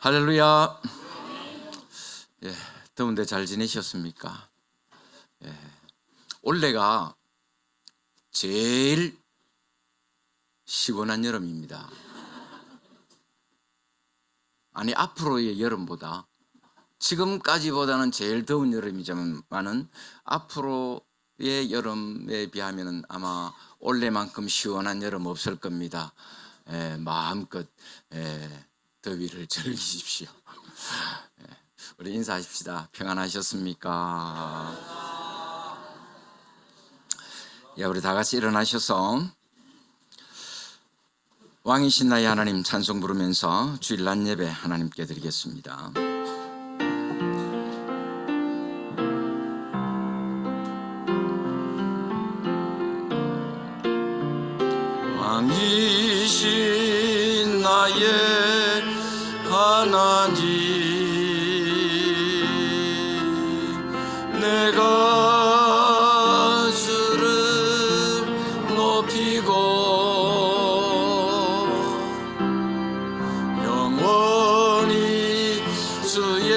할렐루야. 예, 더운데 잘 지내셨습니까? 예, 올해가 제일 시원한 여름입니다. 아니, 앞으로의 여름보다 지금까지보다는 제일 더운 여름이지만은 앞으로의 여름에 비하면은 아마 올해만큼 시원한 여름 없을 겁니다. 마음껏 더위를 즐기십시오. 우리 인사하십시다. 평안하셨습니까? 우리 다 같이 일어나셔서 왕이신 나의 하나님 찬송 부르면서 주일 낮 예배 하나님께 드리겠습니다. 왕이신 나의 하나님, 내가 주를 높이고 영원히 주의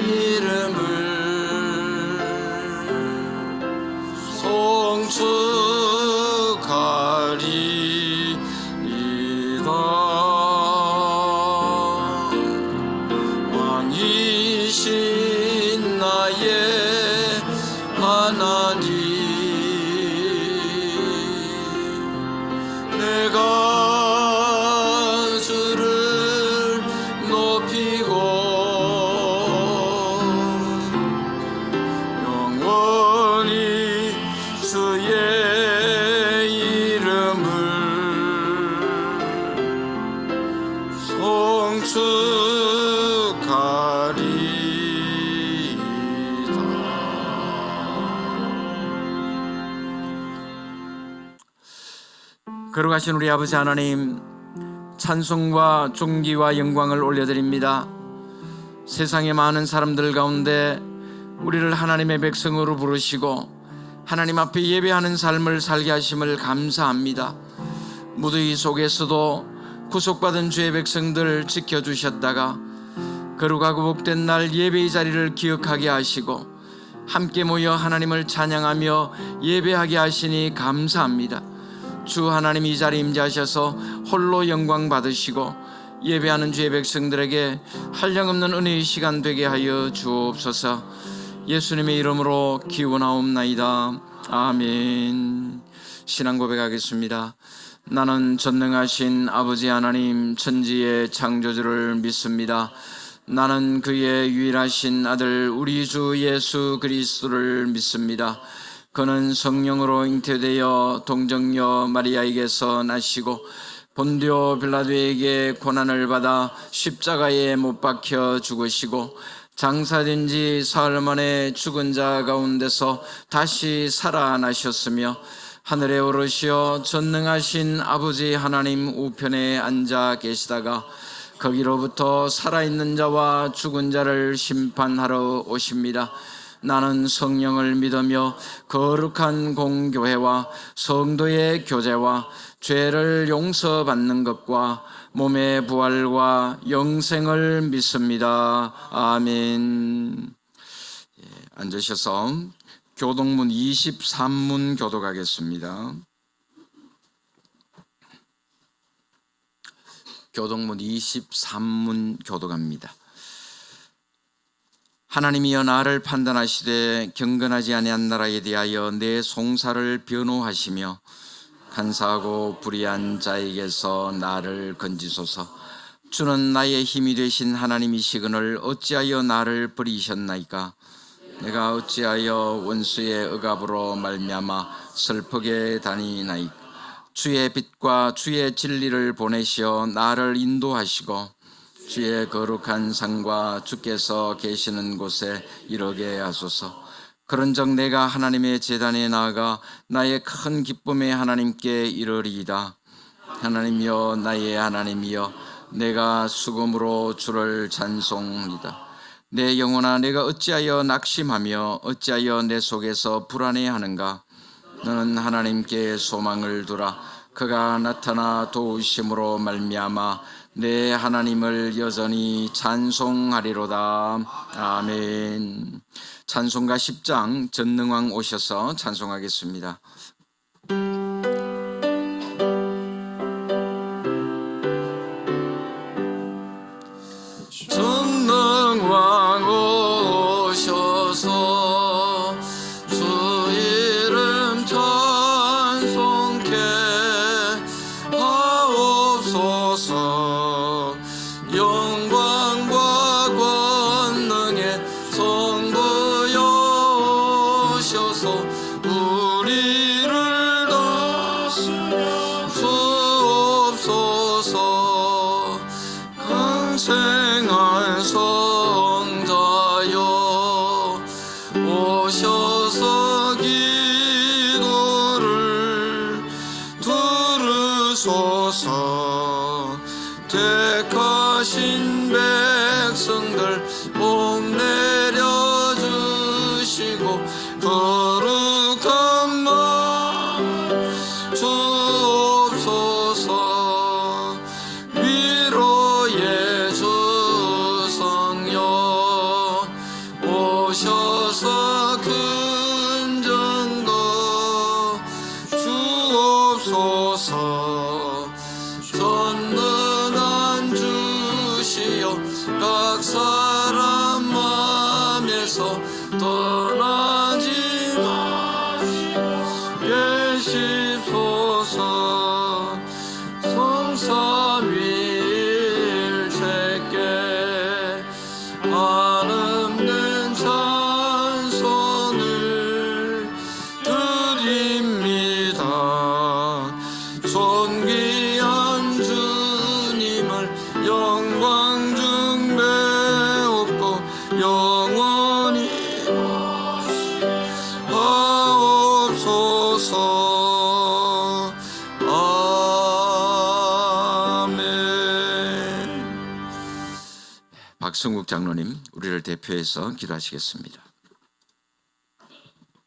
이름을 송축하리이다. 왕이신 나의 하나님, 내가 주를 높이고 영원히 주의 이름을 송축하리이다. 거룩하신 우리 아버지 하나님, 찬송과 존귀와 영광을 올려드립니다. 세상의 많은 사람들 가운데 우리를 하나님의 백성으로 부르시고 하나님 앞에 예배하는 삶을 살게 하심을 감사합니다. 무더위 속에서도 구속받은 주의 백성들 지켜주셨다가 거룩하고 복된 날 예배의 자리를 기억하게 하시고 함께 모여 하나님을 찬양하며 예배하게 하시니 감사합니다. 주 하나님 이 자리에 임재하셔서 홀로 영광 받으시고 예배하는 주의 백성들에게 한량없는 은혜의 시간 되게 하여 주옵소서. 예수님의 이름으로 기원하옵나이다. 아멘. 신앙 고백하겠습니다. 나는 전능하신 아버지 하나님 천지의 창조주를 믿습니다. 나는 그의 유일하신 아들 우리 주 예수 그리스도를 믿습니다. 그는 성령으로 잉태되어 동정녀 마리아에게서 나시고 본디오 빌라도에게 고난을 받아 십자가에 못 박혀 죽으시고 장사된 지 사흘 만에 죽은 자 가운데서 다시 살아나셨으며 하늘에 오르시어 전능하신 아버지 하나님 우편에 앉아 계시다가 거기로부터 살아있는 자와 죽은 자를 심판하러 오십니다. 나는 성령을 믿으며 거룩한 공교회와 성도의 교제와 죄를 용서받는 것과 몸의 부활과 영생을 믿습니다. 아멘. 앉으셔서 교동문 23문 교독하겠습니다. 교동문 23문 교독합니다. 하나님이여 나를 판단하시되 경건하지 아니한 나라에 대하여 내 송사를 변호하시며 간사하고 불의한 자에게서 나를 건지소서. 주는 나의 힘이 되신 하나님이시거늘 어찌하여 나를 버리셨나이까? 내가 어찌하여 원수의 억압으로 말미암아 슬프게 다니나이까? 주의 빛과 주의 진리를 보내시어 나를 인도하시고 주의 거룩한 상과 주께서 계시는 곳에 이르게 하소서. 그런즉 내가 하나님의 제단에 나아가 나의 큰 기쁨에 하나님께 이르리이다. 하나님이여 나의 하나님이여 내가 수금으로 주를 찬송이다. 내 영혼아 내가 어찌하여 낙심하며 어찌하여 내 속에서 불안해하는가? 너는 하나님께 소망을 두라. 그가 나타나 도우심으로 말미암아 내 하나님을 여전히 찬송하리로다. 아멘. 찬송가 10장 전능왕 오셔서 찬송하겠습니다. 전능왕 오셔서 주 이름 찬송케 하옵소서. 영광과 권능의 성부여 오셔서 우리를 다스려 주옵소서. 강생한 성자여 오셔서 기도를 들으소서. 택하신 백성들 복 내려주시고 거룩한 마음 주옵소서. 위로의 주성여 오셔서 근전거 주옵소서. 전능한 주시여 각 사람 마음에서 떠나지 마시고 계시소서. 성삼위일체께 아름된 찬송을 드립니다. 존귀한 주님을 영광 중 배웁고 영원히 하옵소서. 아멘. 박성국 장로님, 우리를 대표해서 기도하시겠습니다.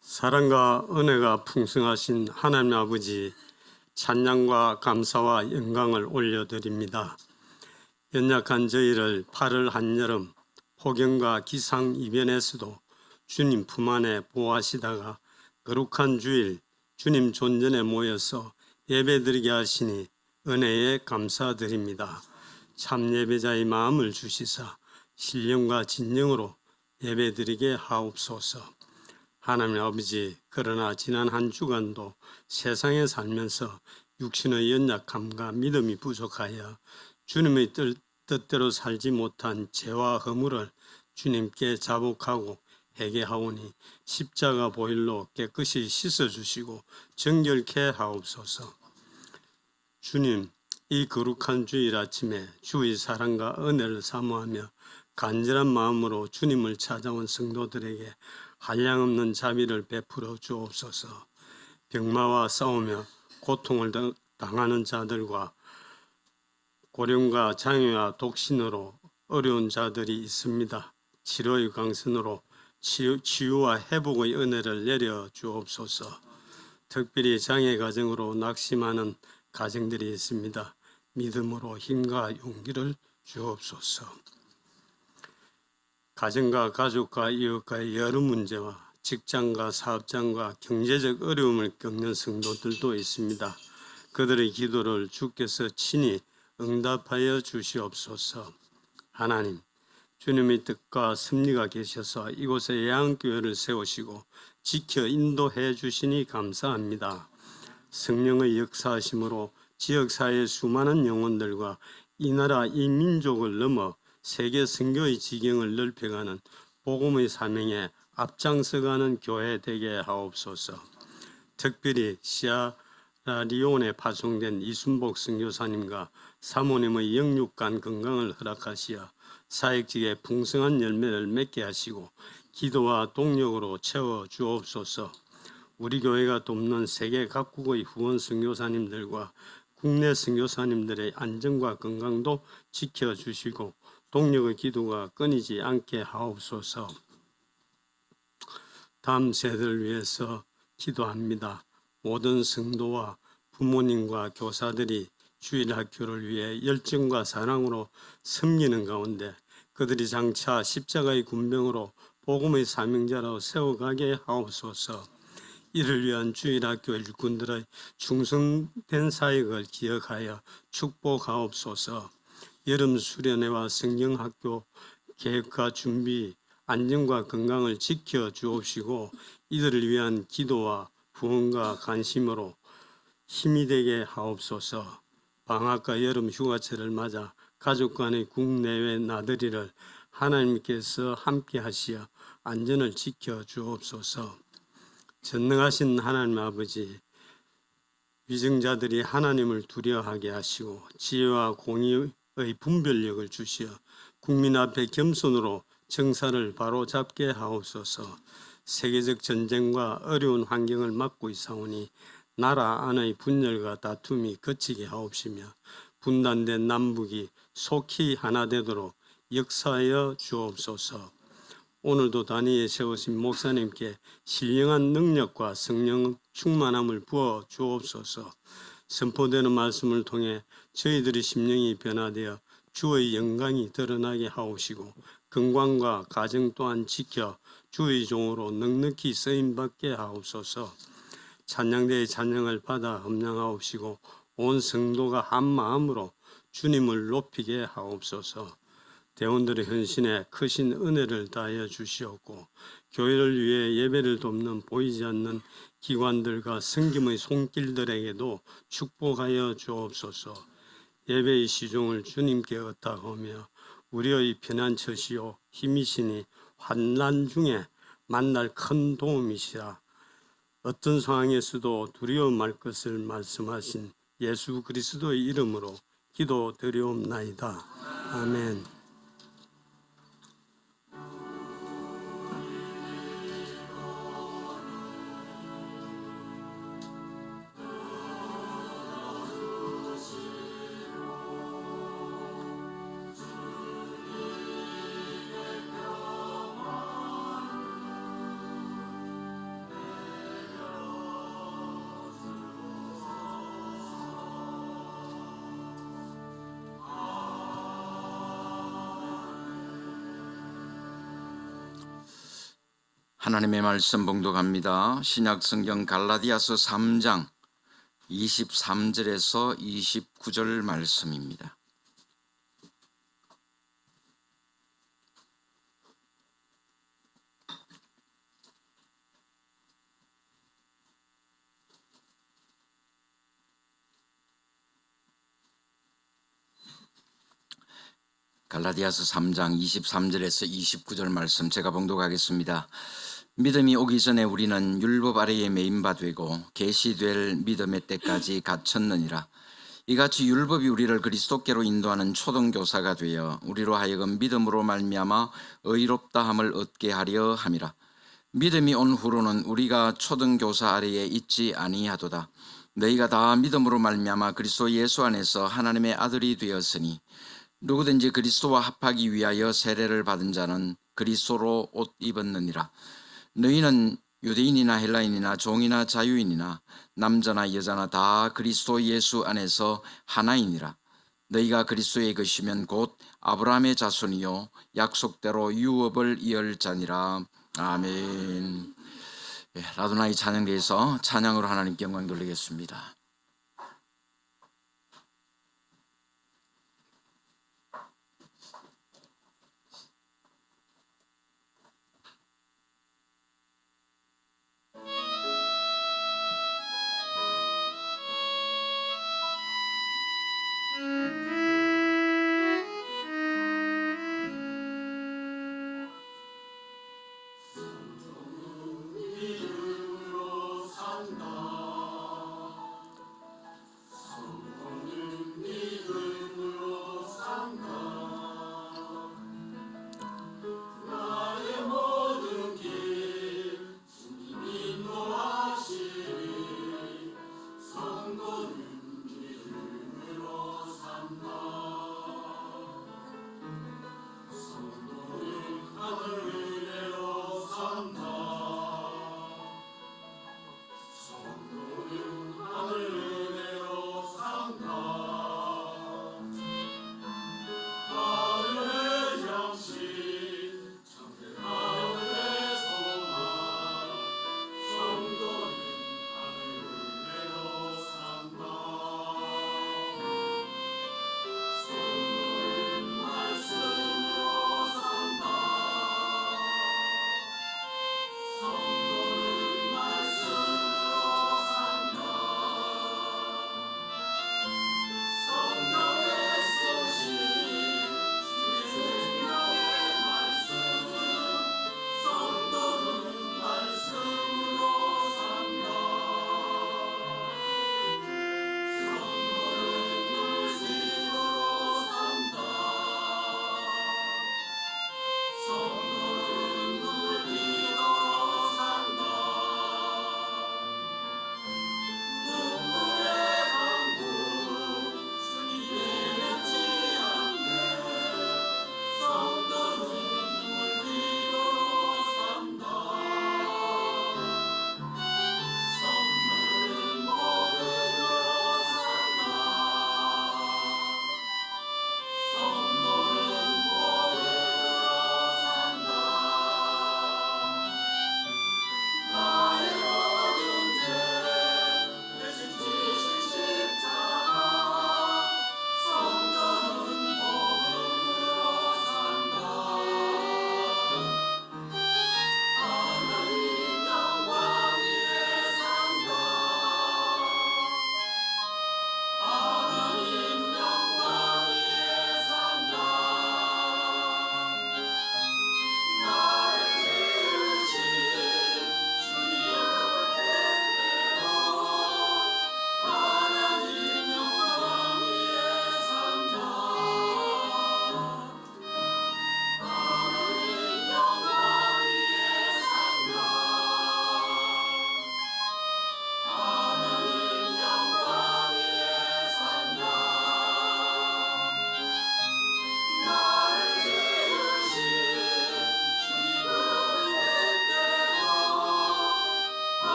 사랑과 은혜가 풍성하신 하나님 아버지, 찬양과 감사와 영광을 올려드립니다. 연약한 저희를 8월 한여름 폭염과 기상 이변에서도 주님 품 안에 보호하시다가 거룩한 주일 주님 존전에 모여서 예배드리게 하시니 은혜에 감사드립니다. 참 예배자의 마음을 주시사 신령과 진정으로 예배드리게 하옵소서. 하나님 아버지, 그러나 지난 한 주간도 세상에 살면서 육신의 연약함과 믿음이 부족하여 주님의 뜻대로 살지 못한 죄와 허물을 주님께 자복하고 회개하오니 십자가 보혈로 깨끗이 씻어주시고 정결케 하옵소서. 주님, 이 거룩한 주일 아침에 주의 사랑과 은혜를 사모하며 간절한 마음으로 주님을 찾아온 성도들에게 한량없는 자비를 베풀어 주옵소서. 병마와 싸우며 고통을 당하는 자들과 고령과 장애와 독신으로 어려운 자들이 있습니다. 치료의 강선으로 치유와 회복의 은혜를 내려 주옵소서. 특별히 장애 가정으로 낙심하는 가정들이 있습니다. 믿음으로 힘과 용기를 주옵소서. 가정과 가족과 이웃과의 여러 문제와 직장과 사업장과 경제적 어려움을 겪는 성도들도 있습니다. 그들의 기도를 주께서 친히 응답하여 주시옵소서. 하나님, 주님의 뜻과 섭리가 계셔서 이곳에 예한교회를 세우시고 지켜 인도해 주시니 감사합니다. 성령의 역사하심으로 지역사회의 수많은 영혼들과 이 나라 이 민족을 넘어 세계 선교의 지경을 넓혀가는 복음의 사명에 앞장서가는 교회 되게 하옵소서. 특별히 시아라리온에 파송된 이순복 선교사님과 사모님의 영육간 건강을 허락하시어 사역직에 풍성한 열매를 맺게 하시고 기도와 동력으로 채워 주옵소서. 우리 교회가 돕는 세계 각국의 후원 선교사님들과 국내 선교사님들의 안전과 건강도 지켜주시고 동력의 기도가 끊이지 않게 하옵소서. 다음 세대를 위해서 기도합니다. 모든 성도와 부모님과 교사들이 주일학교를 위해 열정과 사랑으로 섬기는 가운데 그들이 장차 십자가의 군병으로 복음의 사명자로 세워가게 하옵소서. 이를 위한 주일학교 일꾼들의 충성된 사역을 기억하여 축복하옵소서. 여름 수련회와 성경학교 계획과 준비, 안전과 건강을 지켜 주옵시고 이들을 위한 기도와 후원과 관심으로 힘이 되게 하옵소서. 방학과 여름 휴가철을 맞아 가족 간의 국내외 나들이를 하나님께서 함께 하시어 안전을 지켜 주옵소서. 전능하신 하나님 아버지, 위증자들이 하나님을 두려워하게 하시고 지혜와 공의의 분별력을 주시어 국민 앞에 겸손으로 정사를 바로잡게 하옵소서. 세계적 전쟁과 어려운 환경을 맞고 있사오니 나라 안의 분열과 다툼이 그치게 하옵시며 분단된 남북이 속히 하나 되도록 역사하여 주옵소서. 오늘도 단위에 세우신 목사님께 신령한 능력과 성령 충만함을 부어 주옵소서. 선포되는 말씀을 통해 저희들의 심령이 변화되어 주의 영광이 드러나게 하옵시고 건강과 가정 또한 지켜 주의 종으로 넉넉히 쓰임받게 하옵소서. 찬양대의 찬양을 받아 함양하옵시고 온 성도가 한 마음으로 주님을 높이게 하옵소서. 대원들의 헌신에 크신 은혜를 다하여 주시옵고 교회를 위해 예배를 돕는 보이지 않는 기관들과 성김의 손길들에게도 축복하여 주옵소서. 예배의 시종을 주님께 의탁하며 우리의 피난처시요 힘이시니 환난 중에 만날 큰 도움이시라. 어떤 상황에서도 두려워 말 것을 말씀하신 예수 그리스도의 이름으로 기도드리옵나이다. 아멘. 하나님의 말씀 봉독합니다. 신약 성경 갈라디아서 3장 23절에서 29절 말씀입니다. 갈라디아서 3장 23절에서 29절 말씀 제가 봉독하겠습니다. 믿음이 오기 전에 우리는 율법 아래에 매인 바 되고 계시될 믿음의 때까지 갇혔느니라. 이같이 율법이 우리를 그리스도께로 인도하는 초등교사가 되어 우리로 하여금 믿음으로 말미암아 의롭다함을 얻게 하려 함이라. 믿음이 온 후로는 우리가 초등교사 아래에 있지 아니하도다. 너희가 다 믿음으로 말미암아 그리스도 예수 안에서 하나님의 아들이 되었으니 누구든지 그리스도와 합하기 위하여 세례를 받은 자는 그리스도로 옷 입었느니라. 너희는 유대인이나 헬라인이나 종이나 자유인이나 남자나 여자나 다 그리스도 예수 안에서 하나이니라. 너희가 그리스도의 것이면 곧 아브라함의 자손이요 약속대로 유업을 이을 자니라. 아멘. 라도나이 찬양대에서 찬양으로 하나님께 영광 돌리겠습니다.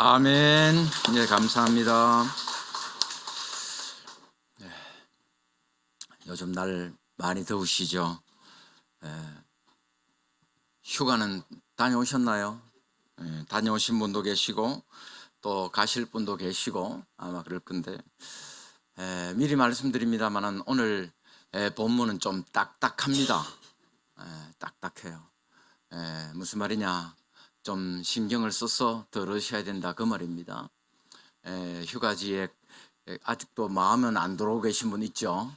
아멘. 예, 감사합니다. 요즘 날 많이 더우시죠? 휴가는 다녀오셨나요? 다녀오신 분도 계시고 또 가실 분도 계시고 아마 그럴 건데 미리 말씀드립니다만은 오늘 본문은 좀 딱딱합니다. 딱딱해요. 무슨 말이냐? 좀 신경을 써서 들으셔야 된다 그 말입니다. 휴가지에 아직도 마음은 안 돌아오고 계신 분 있죠?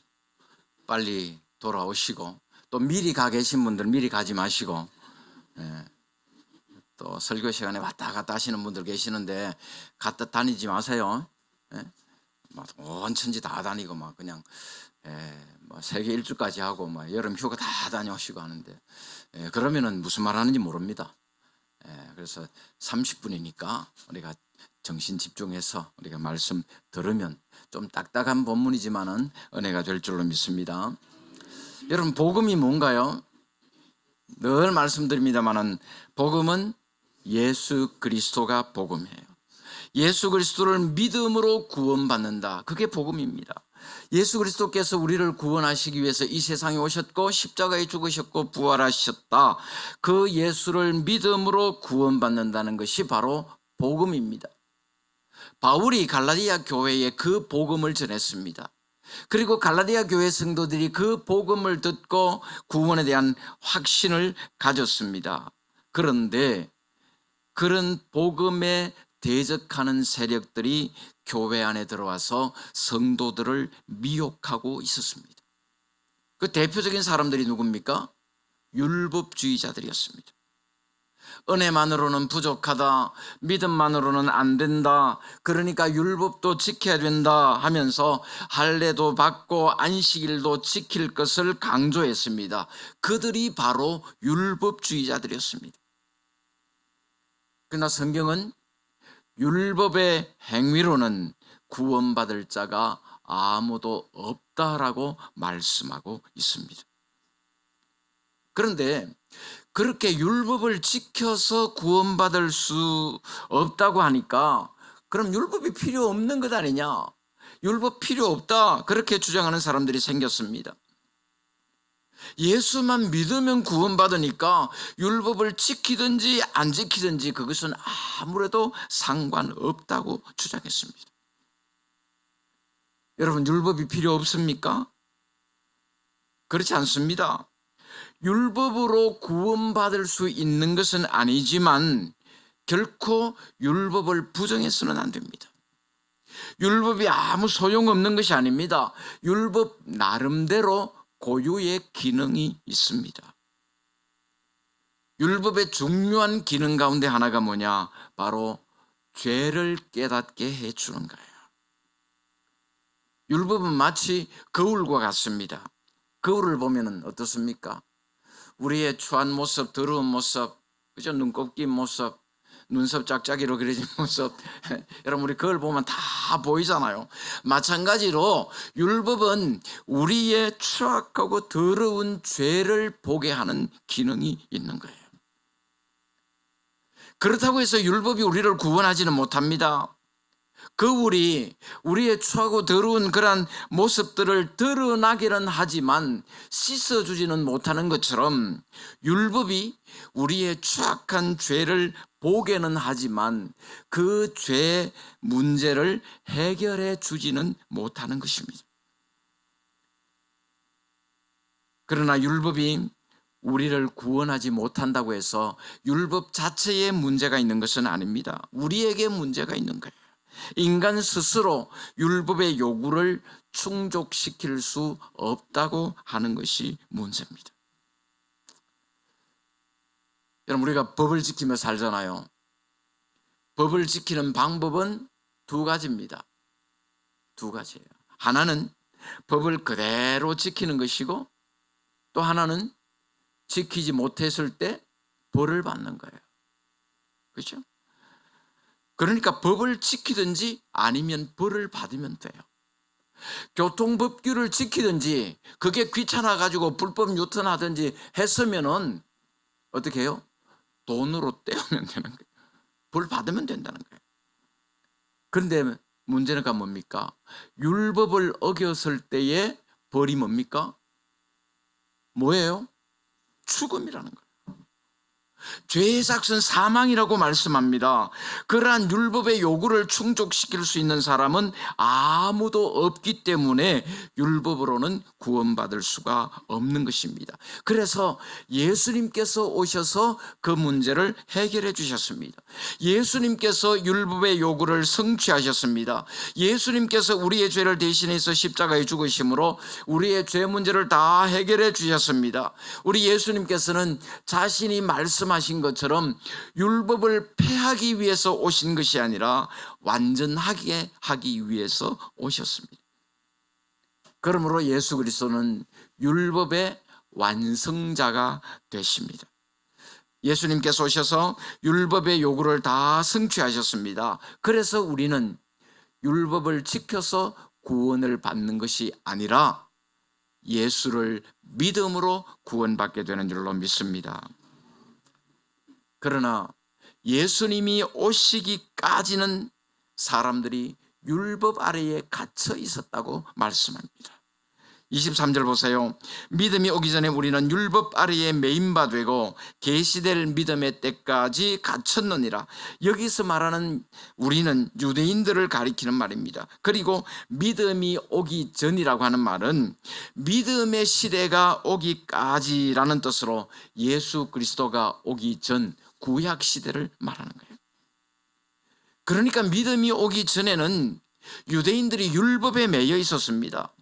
빨리 돌아오시고 또 미리 가 계신 분들 미리 가지 마시고 또 설교 시간에 왔다 갔다 하시는 분들 계시는데 갔다 다니지 마세요. 막 온 천지 다 다니고 막 그냥 뭐 세계 일주까지 하고 막 여름 휴가 다 다녀오시고 하는데 그러면은 무슨 말 하는지 모릅니다. 그래서 30분이니까 우리가 정신 집중해서 우리가 말씀 들으면 좀 딱딱한 본문이지만은 은혜가 될 줄로 믿습니다. 여러분 복음이 뭔가요? 늘 말씀드립니다만은 복음은 예수 그리스도가 복음이에요. 예수 그리스도를 믿음으로 구원받는다. 그게 복음입니다. 예수 그리스도께서 우리를 구원하시기 위해서 이 세상에 오셨고 십자가에 죽으셨고 부활하셨다. 그 예수를 믿음으로 구원받는다는 것이 바로 복음입니다. 바울이 갈라디아 교회에 그 복음을 전했습니다. 그리고 갈라디아 교회 성도들이 그 복음을 듣고 구원에 대한 확신을 가졌습니다. 그런데 그런 복음에 대적하는 세력들이 교회 안에 들어와서 성도들을 미혹하고 있었습니다. 그 대표적인 사람들이 누굽니까? 율법주의자들이었습니다. 은혜만으로는 부족하다, 믿음만으로는 안 된다, 그러니까 율법도 지켜야 된다 하면서 할례도 받고 안식일도 지킬 것을 강조했습니다. 그들이 바로 율법주의자들이었습니다. 그러나 성경은 율법의 행위로는 구원받을 자가 아무도 없다라고 말씀하고 있습니다. 그런데 그렇게 율법을 지켜서 구원받을 수 없다고 하니까 그럼 율법이 필요 없는 것 아니냐? 율법 필요 없다 그렇게 주장하는 사람들이 생겼습니다. 예수만 믿으면 구원받으니까 율법을 지키든지 안 지키든지 그것은 아무래도 상관없다고 주장했습니다. 여러분 율법이 필요 없습니까? 그렇지 않습니다. 율법으로 구원받을 수 있는 것은 아니지만 결코 율법을 부정해서는 안 됩니다. 율법이 아무 소용없는 것이 아닙니다. 율법 나름대로 고유의 기능이 있습니다. 율법의 중요한 기능 가운데 하나가 뭐냐? 바로 죄를 깨닫게 해주는 거예요. 율법은 마치 거울과 같습니다. 거울을 보면 어떻습니까? 우리의 추한 모습, 더러운 모습, 그죠? 눈곱 낀 모습, 눈썹 짝짝이로 그려진 모습 여러분 우리 그걸 보면 다 보이잖아요. 마찬가지로 율법은 우리의 추악하고 더러운 죄를 보게 하는 기능이 있는 거예요. 그렇다고 해서 율법이 우리를 구원하지는 못합니다. 거울이 우리의 추하고 더러운 그런 모습들을 드러나기는 하지만 씻어주지는 못하는 것처럼 율법이 우리의 추악한 죄를 보게는 하지만 그 죄의 문제를 해결해 주지는 못하는 것입니다. 그러나 율법이 우리를 구원하지 못한다고 해서 율법 자체에 문제가 있는 것은 아닙니다. 우리에게 문제가 있는 거예요. 인간 스스로 율법의 요구를 충족시킬 수 없다고 하는 것이 문제입니다. 여러분 우리가 법을 지키며 살잖아요. 법을 지키는 방법은 두 가지입니다. 두 가지예요. 하나는 법을 그대로 지키는 것이고 또 하나는 지키지 못했을 때 벌을 받는 거예요. 그렇죠? 그러니까 법을 지키든지 아니면 벌을 받으면 돼요. 교통법규를 지키든지 그게 귀찮아가지고 불법 유턴하든지 했으면은 어떻게 해요? 돈으로 떼우면 되는 거예요. 벌 받으면 된다는 거예요. 그런데 문제가 뭡니까? 율법을 어겼을 때의 벌이 뭡니까? 뭐예요? 죽음이라는 거예요. 죄의 삭은 사망이라고 말씀합니다. 그러한 율법의 요구를 충족시킬 수 있는 사람은 아무도 없기 때문에 율법으로는 구원받을 수가 없는 것입니다. 그래서 예수님께서 오셔서 그 문제를 해결해 주셨습니다. 예수님께서 율법의 요구를 성취하셨습니다. 예수님께서 우리의 죄를 대신해서 십자가에 죽으심으로 우리의 죄 문제를 다 해결해 주셨습니다. 우리 예수님께서는 자신이 말씀하신 것처럼 율법을 폐하기 위해서 오신 것이 아니라 완전하게 하기 위해서 오셨습니다. 그러므로 예수 그리스도는 율법의 완성자가 되십니다. 예수님께서 오셔서 율법의 요구를 다 성취하셨습니다. 그래서 우리는 율법을 지켜서 구원을 받는 것이 아니라 예수를 믿음으로 구원받게 되는 줄로 믿습니다. 그러나 예수님이 오시기까지는 사람들이 율법 아래에 갇혀 있었다고 말씀합니다. 23절 보세요. 믿음이 오기 전에 우리는 율법 아래에 매인 바 되고 계시될 믿음의 때까지 갇혔느니라. 여기서 말하는 우리는 유대인들을 가리키는 말입니다. 그리고 믿음이 오기 전이라고 하는 말은 믿음의 시대가 오기까지라는 뜻으로 예수 그리스도가 오기 전 구약 시대를 말하는 거예요. 그러니까 믿음이 오기 전에는 유대인들이 율법에 매여 있었습니다.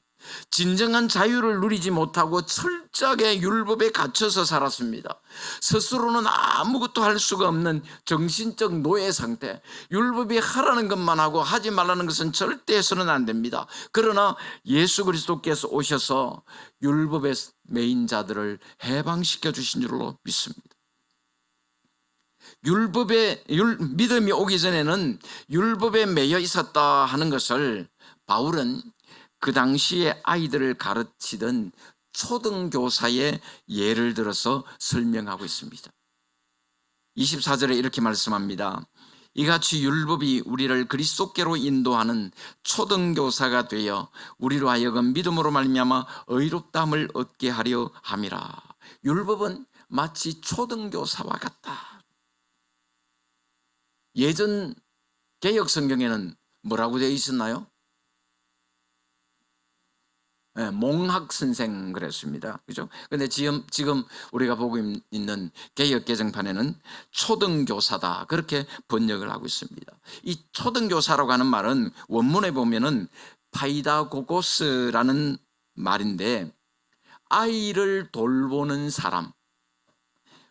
진정한 자유를 누리지 못하고 철저하게 율법에 갇혀서 살았습니다. 스스로는 아무것도 할 수가 없는 정신적 노예 상태, 율법이 하라는 것만 하고 하지 말라는 것은 절대 해서는 안 됩니다. 그러나 예수 그리스도께서 오셔서 율법에 매인 자들을 해방시켜 주신 줄로 믿습니다. 믿음이 오기 전에는 율법에 매여 있었다 하는 것을 바울은 그 당시에 아이들을 가르치던 초등교사의 예를 들어서 설명하고 있습니다. 24절에 이렇게 말씀합니다. 이같이 율법이 우리를 그리스도께로 인도하는 초등교사가 되어 우리로 하여금 믿음으로 말미암아 의롭다함을 얻게 하려 함이라. 율법은 마치 초등교사와 같다. 예전 개역 성경에는 뭐라고 되어 있었나요? 네, 몽학 선생 그랬습니다. 그죠? 근데 지금 우리가 보고 있는 개역 개정판에는 초등교사다. 그렇게 번역을 하고 있습니다. 이 초등교사라고 하는 말은 원문에 보면은 파이다고고스라는 말인데 아이를 돌보는 사람,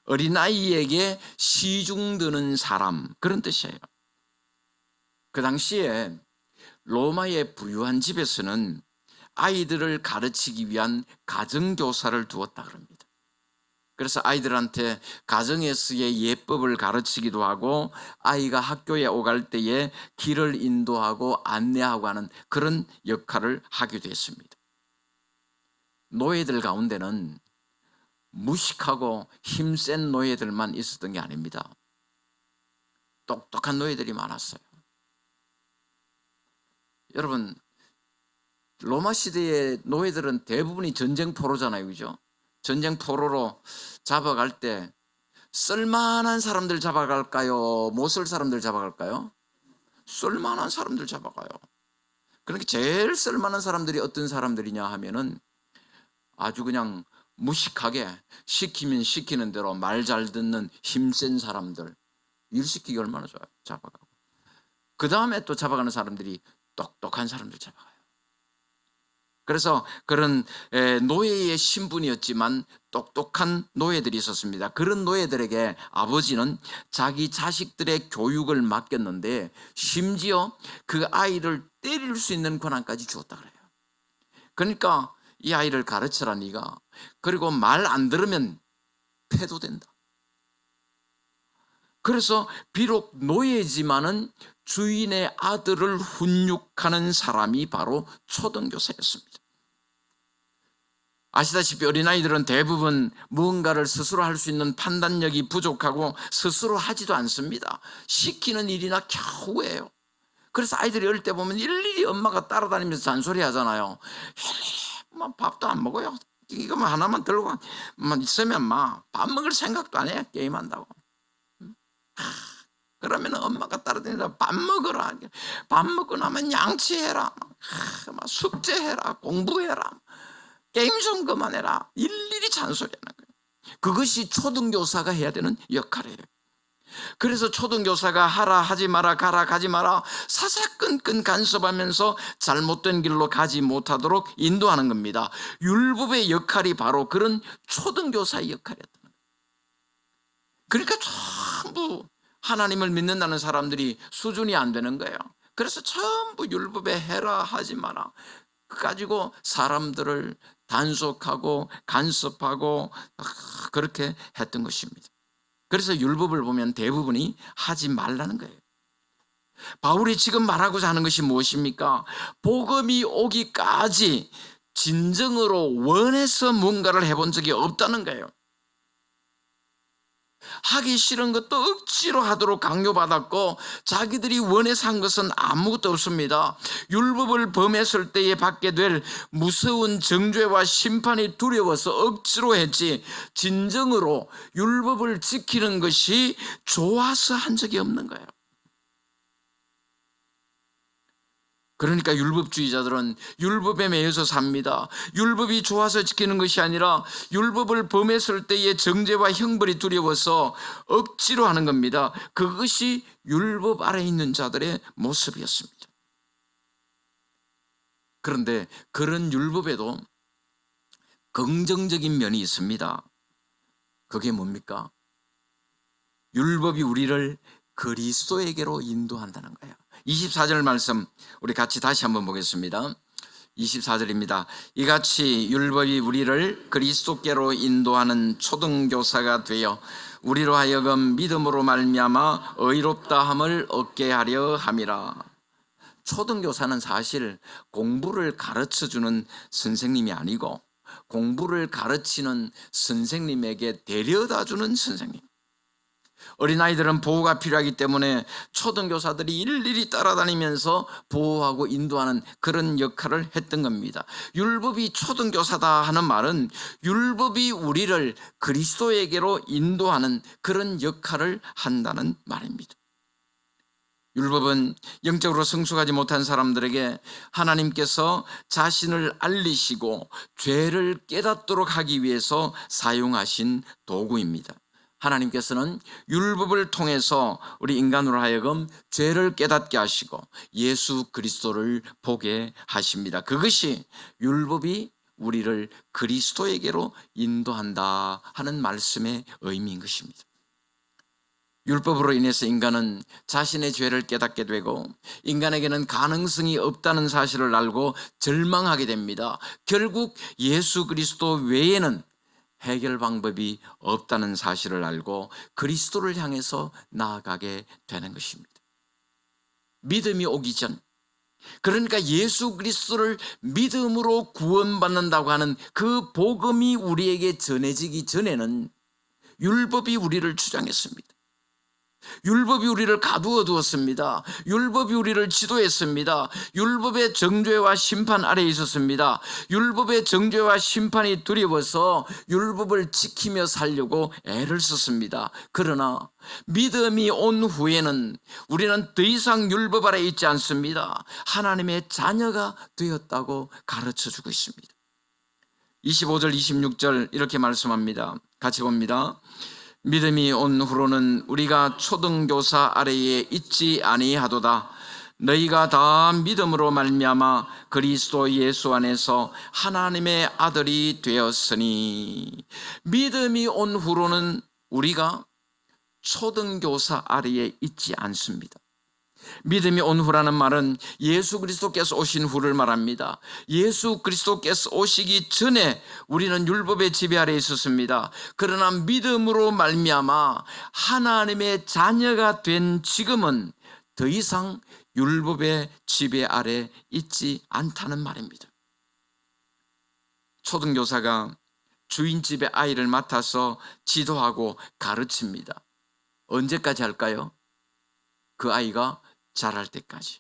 어린아이에게 시중드는 사람, 그런 뜻이에요. 그 당시에 로마의 부유한 집에서는 아이들을 가르치기 위한 가정교사를 두었다 그럽니다. 그래서 아이들한테 가정에서의 예법을 가르치기도 하고 아이가 학교에 오갈 때에 길을 인도하고 안내하고 하는 그런 역할을 하기도 했습니다. 노예들 가운데는 무식하고 힘센 노예들만 있었던 게 아닙니다. 똑똑한 노예들이 많았어요. 여러분, 로마 시대의 노예들은 대부분이 전쟁포로잖아요. 그죠? 전쟁포로로 잡아갈 때 쓸만한 사람들 잡아갈까요? 못 쓸 사람들 잡아갈까요? 쓸만한 사람들 잡아가요. 그러니까 제일 쓸만한 사람들이 어떤 사람들이냐 하면은 아주 그냥 무식하게 시키면 시키는 대로 말 잘 듣는 힘센 사람들, 일 시키기 얼마나 좋아요. 잡아가고. 그 다음에 또 잡아가는 사람들이 똑똑한 사람들 잡아가요. 그래서 그런 노예의 신분이었지만 똑똑한 노예들이 있었습니다. 그런 노예들에게 아버지는 자기 자식들의 교육을 맡겼는데 심지어 그 아이를 때릴 수 있는 권한까지 주었다 그래요. 그러니까 이 아이를 가르쳐라 네가. 그리고 말 안 들으면 패도된다. 그래서 비록 노예지만은 주인의 아들을 훈육하는 사람이 바로 초등교사였습니다. 아시다시피 어린아이들은 대부분 무언가를 스스로 할 수 있는 판단력이 부족하고 스스로 하지도 않습니다. 시키는 일이나 겨우 해요. 그래서 아이들이 어릴 때 보면 일일이 엄마가 따라다니면서 잔소리 하잖아요. 일일이 막 밥도 안 먹어요. 이거만 하나만 들고 있으면 막 밥 먹을 생각도 안 해. 게임한다고. 그러면 엄마가 따라다니다 밥 먹어라. 밥 먹고 나면 양치해라. 막 숙제해라. 공부해라. 게임 좀 그만해라. 일일이 잔소리하는 거예요. 그것이 초등교사가 해야 되는 역할이에요. 그래서 초등교사가 하라 하지 마라 가라 가지 마라 사사건건 간섭하면서 잘못된 길로 가지 못하도록 인도하는 겁니다. 율법의 역할이 바로 그런 초등교사의 역할이었던 거예요. 그러니까 전부 하나님을 믿는다는 사람들이 수준이 안 되는 거예요. 그래서 전부 율법에 해라 하지 마라 가지고 사람들을 단속하고 간섭하고 그렇게 했던 것입니다. 그래서 율법을 보면 대부분이 하지 말라는 거예요. 바울이 지금 말하고자 하는 것이 무엇입니까? 복음이 오기까지 진정으로 원해서 뭔가를 해본 적이 없다는 거예요. 하기 싫은 것도 억지로 하도록 강요받았고 자기들이 원해서 한 것은 아무것도 없습니다. 율법을 범했을 때에 받게 될 무서운 정죄와 심판이 두려워서 억지로 했지 진정으로 율법을 지키는 것이 좋아서 한 적이 없는 거예요. 그러니까 율법주의자들은 율법에 매여서 삽니다. 율법이 좋아서 지키는 것이 아니라 율법을 범했을 때의 정죄와 형벌이 두려워서 억지로 하는 겁니다. 그것이 율법 아래 있는 자들의 모습이었습니다. 그런데 그런 율법에도 긍정적인 면이 있습니다. 그게 뭡니까? 율법이 우리를 그리스도에게로 인도한다는 거예요. 24절 말씀 우리 같이 다시 한번 보겠습니다. 24절입니다. 이같이 율법이 우리를 그리스도께로 인도하는 초등교사가 되어 우리로 하여금 믿음으로 말미암아 의롭다함을 얻게 하려 함이라. 초등교사는 사실 공부를 가르쳐주는 선생님이 아니고 공부를 가르치는 선생님에게 데려다주는 선생님. 어린아이들은 보호가 필요하기 때문에 초등교사들이 일일이 따라다니면서 보호하고 인도하는 그런 역할을 했던 겁니다. 율법이 초등교사다 하는 말은 율법이 우리를 그리스도에게로 인도하는 그런 역할을 한다는 말입니다. 율법은 영적으로 성숙하지 못한 사람들에게 하나님께서 자신을 알리시고 죄를 깨닫도록 하기 위해서 사용하신 도구입니다. 하나님께서는 율법을 통해서 우리 인간으로 하여금 죄를 깨닫게 하시고 예수 그리스도를 보게 하십니다. 그것이 율법이 우리를 그리스도에게로 인도한다 하는 말씀의 의미인 것입니다. 율법으로 인해서 인간은 자신의 죄를 깨닫게 되고 인간에게는 가능성이 없다는 사실을 알고 절망하게 됩니다. 결국 예수 그리스도 외에는 해결 방법이 없다는 사실을 알고 그리스도를 향해서 나아가게 되는 것입니다. 믿음이 오기 전, 그러니까 예수 그리스도를 믿음으로 구원받는다고 하는 그 복음이 우리에게 전해지기 전에는 율법이 우리를 주장했습니다. 율법이 우리를 가두어 두었습니다. 율법이 우리를 지도했습니다. 율법의 정죄와 심판 아래에 있었습니다. 율법의 정죄와 심판이 두려워서 율법을 지키며 살려고 애를 썼습니다. 그러나 믿음이 온 후에는 우리는 더 이상 율법 아래에 있지 않습니다. 하나님의 자녀가 되었다고 가르쳐주고 있습니다. 25절 26절 이렇게 말씀합니다. 같이 봅니다. 믿음이 온 후로는 우리가 초등교사 아래에 있지 아니하도다. 너희가 다 믿음으로 말미암아 그리스도 예수 안에서 하나님의 아들이 되었으니. 믿음이 온 후로는 우리가 초등교사 아래에 있지 않습니다. 믿음이 온 후라는 말은 예수 그리스도께서 오신 후를 말합니다. 예수 그리스도께서 오시기 전에 우리는 율법의 지배 아래에 있었습니다. 그러나 믿음으로 말미암아 하나님의 자녀가 된 지금은 더 이상 율법의 지배 아래 있지 않다는 말입니다. 초등교사가 주인집의 아이를 맡아서 지도하고 가르칩니다. 언제까지 할까요? 그 아이가 자랄 때까지.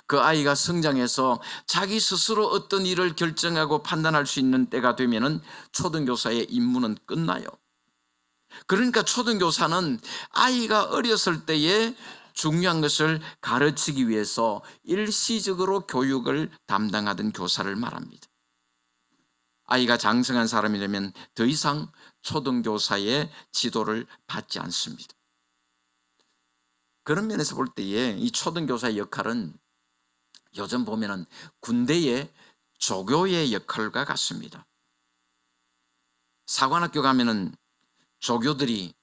그 아이가 성장해서 자기 스스로 어떤 일을 결정하고 판단할 수 있는 때가 되면은 초등교사의 임무는 끝나요. 그러니까 초등교사는 아이가 어렸을 때에 중요한 것을 가르치기 위해서 일시적으로 교육을 담당하던 교사를 말합니다. 아이가 장성한 사람이 되면 더 이상 초등교사의 지도를 받지 않습니다. 그런 면에서 볼 때에 이 초등교사의 역할은 요즘 보면은 군대의 조교의 역할과 같습니다. 사관학교 가면은 조교들이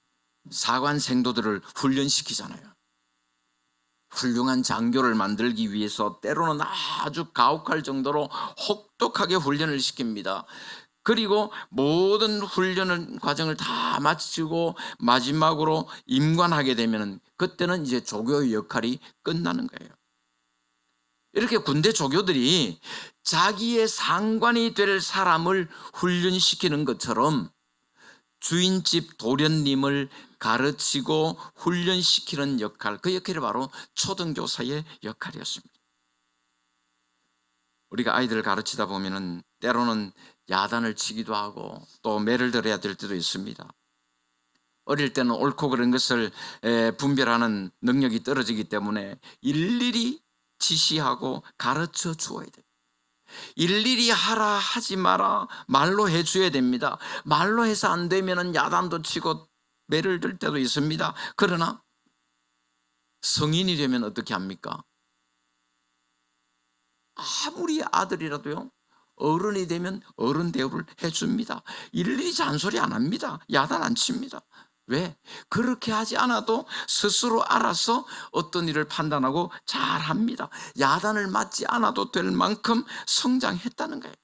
사관 생도들을 훈련시키잖아요. 훌륭한 장교를 만들기 위해서 때로는 아주 가혹할 정도로 혹독하게 훈련을 시킵니다. 그리고 모든 훈련 과정을 다 마치고 마지막으로 임관하게 되면 그때는 이제 조교의 역할이 끝나는 거예요. 이렇게 군대 조교들이 자기의 상관이 될 사람을 훈련시키는 것처럼 주인집 도련님을 가르치고 훈련시키는 역할, 그 역할이 바로 초등교사의 역할이었습니다. 우리가 아이들을 가르치다 보면은 때로는 야단을 치기도 하고 또 매를 들어야 될 때도 있습니다. 어릴 때는 옳고 그른 것을 분별하는 능력이 떨어지기 때문에 일일이 지시하고 가르쳐 주어야 돼요. 일일이 하라 하지 마라 말로 해줘야 됩니다. 말로 해서 안 되면 야단도 치고 매를 들 때도 있습니다. 그러나 성인이 되면 어떻게 합니까? 아무리 아들이라도요, 어른이 되면 어른 대우를 해줍니다. 일일이 잔소리 안 합니다. 야단 안 칩니다. 왜? 그렇게 하지 않아도 스스로 알아서 어떤 일을 판단하고 잘합니다. 야단을 맞지 않아도 될 만큼 성장했다는 거예요.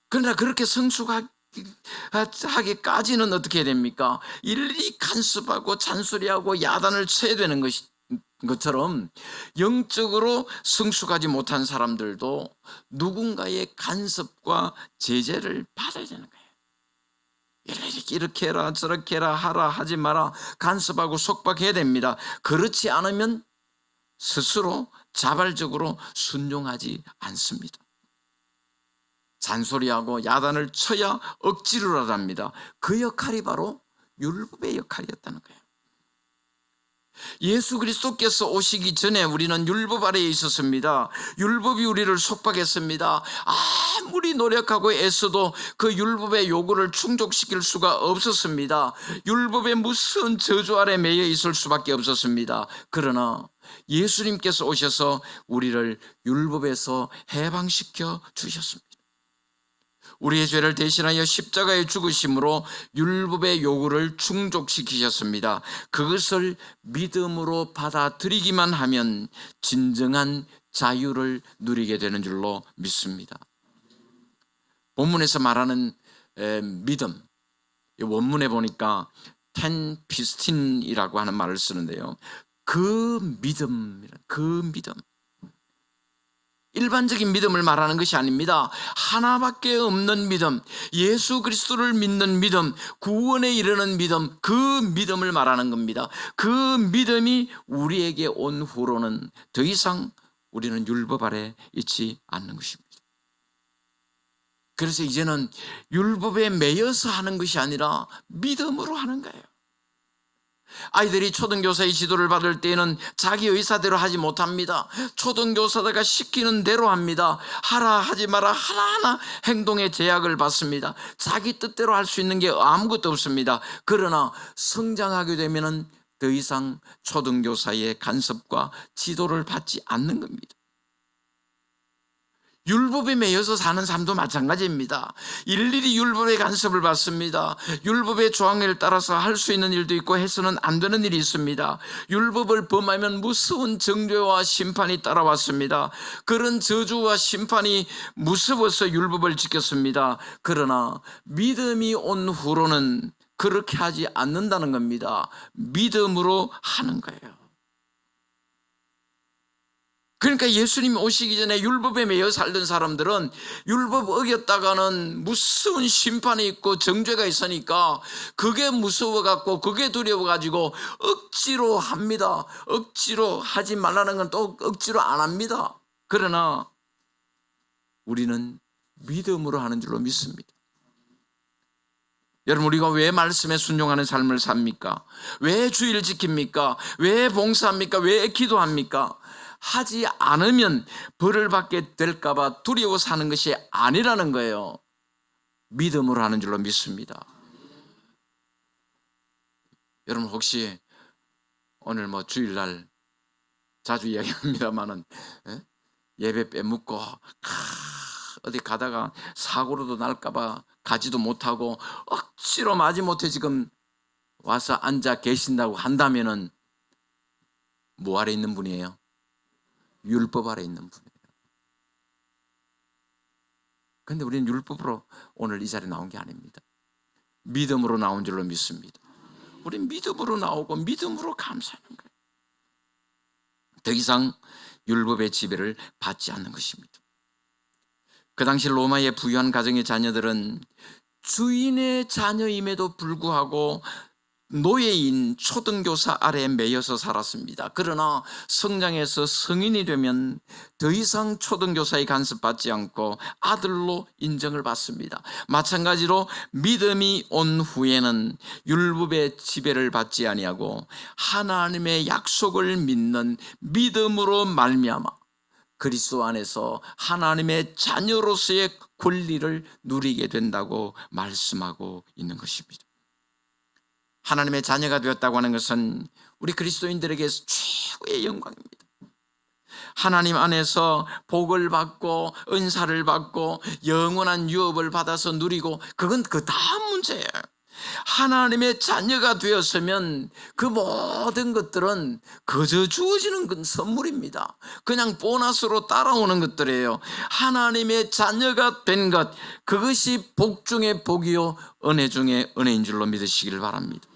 그러나 그렇게 성숙하기까지는 어떻게 됩니까? 일일이 간섭하고 잔소리하고 야단을 쳐야 되는 것처럼 영적으로 성숙하지 못한 사람들도 누군가의 간섭과 제재를 받아야 되는 거예요. 이렇게 해라 저렇게 해라 하라 하지 마라 간섭하고 속박해야 됩니다. 그렇지 않으면 스스로 자발적으로 순종하지 않습니다. 잔소리하고 야단을 쳐야 억지로 하랍니다. 그 역할이 바로 율법의 역할이었다는 거예요. 예수 그리스도께서 오시기 전에 우리는 율법 아래에 있었습니다. 율법이 우리를 속박했습니다. 아무리 노력하고 애써도 그 율법의 요구를 충족시킬 수가 없었습니다. 율법의 무서운 저주 아래 매여 있을 수밖에 없었습니다. 그러나 예수님께서 오셔서 우리를 율법에서 해방시켜 주셨습니다. 우리의 죄를 대신하여 십자가에 죽으심으로 율법의 요구를 충족시키셨습니다. 그것을 믿음으로 받아들이기만 하면 진정한 자유를 누리게 되는 줄로 믿습니다. 본문에서 말하는 믿음, 원문에 보니까 텐피스틴이라고 하는 말을 쓰는데요. 그 믿음, 일반적인 믿음을 말하는 것이 아닙니다. 하나밖에 없는 믿음, 예수 그리스도를 믿는 믿음, 구원에 이르는 믿음, 그 믿음을 말하는 겁니다. 그 믿음이 우리에게 온 후로는 더 이상 우리는 율법 아래 있지 않는 것입니다. 그래서 이제는 율법에 매여서 하는 것이 아니라 믿음으로 하는 거예요. 아이들이 초등교사의 지도를 받을 때에는 자기 의사대로 하지 못합니다. 초등교사가 시키는 대로 합니다. 하라 하지 마라 하나하나 행동에 제약을 받습니다. 자기 뜻대로 할 수 있는 게 아무것도 없습니다. 그러나 성장하게 되면 더 이상 초등교사의 간섭과 지도를 받지 않는 겁니다. 율법에 매여서 사는 삶도 마찬가지입니다. 일일이 율법의 간섭을 받습니다. 율법의 조항을 따라서 할 수 있는 일도 있고 해서는 안 되는 일이 있습니다. 율법을 범하면 무서운 정죄와 심판이 따라왔습니다. 그런 저주와 심판이 무서워서 율법을 지켰습니다. 그러나 믿음이 온 후로는 그렇게 하지 않는다는 겁니다. 믿음으로 하는 거예요. 그러니까 예수님이 오시기 전에 율법에 매여 살던 사람들은 율법 어겼다가는 무서운 심판이 있고 정죄가 있으니까 그게 무서워갖고 그게 두려워가지고 억지로 합니다. 억지로 하지 말라는 건 또 억지로 안 합니다. 그러나 우리는 믿음으로 하는 줄로 믿습니다. 여러분, 우리가 왜 말씀에 순종하는 삶을 삽니까? 왜 주의를 지킵니까? 왜 봉사합니까? 왜 기도합니까? 하지 않으면 벌을 받게 될까 봐 두려워 사는 것이 아니라는 거예요. 믿음으로 하는 줄로 믿습니다. 여러분, 혹시 오늘 주일날 자주 이야기합니다만은 예배 빼먹고 어디 가다가 사고로도 날까 봐 가지도 못하고 억지로 마지못해 지금 와서 앉아 계신다고 한다면은 뭐 아래 있는 분이에요? 율법 아래 있는 분이에요. 그런데 우리는 율법으로 오늘 이 자리에 나온 게 아닙니다. 믿음으로 나온 줄로 믿습니다. 우리는 믿음으로 나오고 믿음으로 감사하는 거예요. 더 이상 율법의 지배를 받지 않는 것입니다. 그 당시 로마의 부유한 가정의 자녀들은 주인의 자녀임에도 불구하고 노예인 초등교사 아래에 매여서 살았습니다. 그러나 성장해서 성인이 되면 더 이상 초등교사의 간섭받지 않고 아들로 인정을 받습니다. 마찬가지로 믿음이 온 후에는 율법의 지배를 받지 아니하고 하나님의 약속을 믿는 믿음으로 말미암아 그리스도 안에서 하나님의 자녀로서의 권리를 누리게 된다고 말씀하고 있는 것입니다. 하나님의 자녀가 되었다고 하는 것은 우리 그리스도인들에게 최고의 영광입니다. 하나님 안에서 복을 받고 은사를 받고 영원한 유업을 받아서 누리고 그건 그 다음 문제예요. 하나님의 자녀가 되었으면 그 모든 것들은 그저 주어지는 건 선물입니다. 그냥 보너스로 따라오는 것들이에요. 하나님의 자녀가 된 것, 그것이 복 중에 복이요 은혜 중에 은혜인 줄로 믿으시기를 바랍니다.